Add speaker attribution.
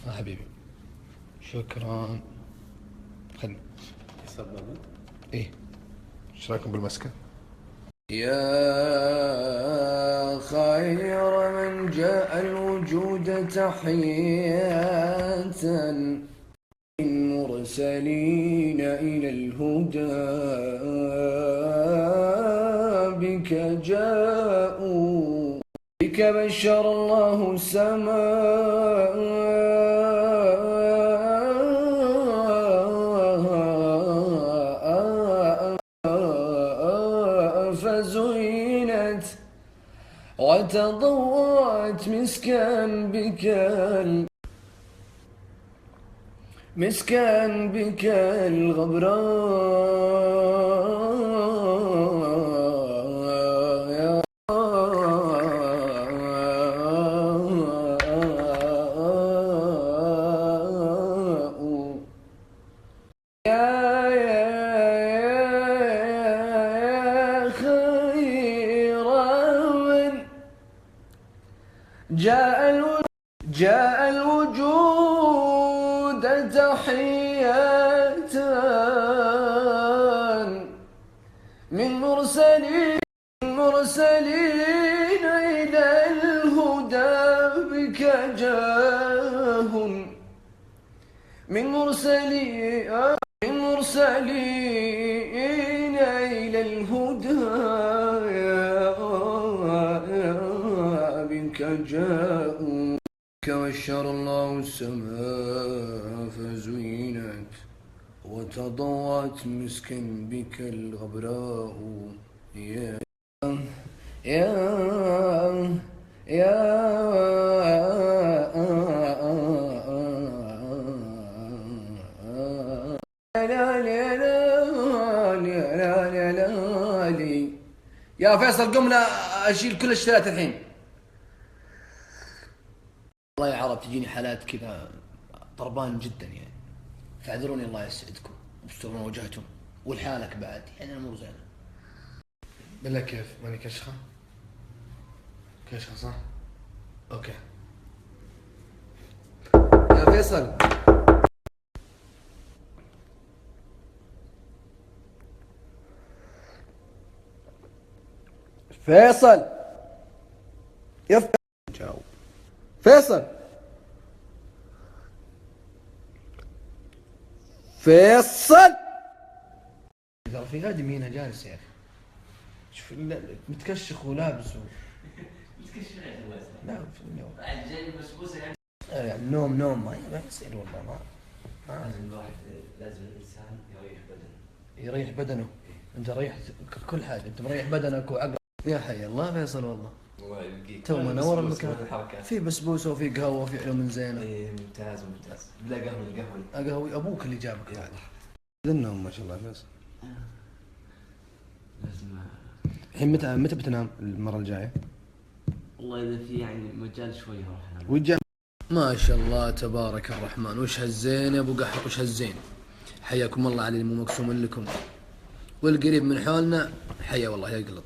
Speaker 1: حبيبي شكرا. خلني ايه، ايش رايكم بالمسكة؟ يا خير من جاء الوجود تحية المرسلين إلى الهدى بك جاءوا، بك بشر الله السماء فزينت وتضوت مسكا بك الغبراء يا خير من جاء الوجود تحية من مرسلين إلى الهدى بك جاهم، من مرسلين إلى الهدى بك جاءوا، بك بشر الله السماء فزينت وتضوت مسكا بك الغبراء. يا يا يا يا فيصل قم لا اشيل كل الاشتراكات الحين. والله يا عرب تجيني حالات كذا طربان جدا يعني، فاعذروني الله يسعدكم ويسترون وجهتم والحالك بعد يعني الامور زينه. بالله كيف ماني كشخه؟ كشخه صح؟ اوكي يا فيصل. فيصل يا جاوب فيصل. فيصل ترى في ادمي هنا جالس يا اخي، شوف متكشخ ولابس متكشخ لا جاي بسبوسه يعني نوم ما يصير والله ما لازم الواحد، لازم الانسان يريح بدنه. انت ريحت كل حاجه، انت مريح بدنك وعقلك. يا حي الله فيصل والله تو منور المكان، في بسبوسه وفي قهوه وفي علوم زينه. ايه ممتاز. بلا قهوي ابوك اللي جابك بعد. النوم ما شاء الله فيصل. لازم الحين متى بتنام المره الجايه؟
Speaker 2: والله اذا في يعني مجال شوي راح انام.
Speaker 1: ما شاء الله تبارك الرحمن. وش هالزين يا ابو قحط، وش هالزين. حياكم الله على اللي مو مقسوم لكم، والقريب من حولنا حيا والله يقلط.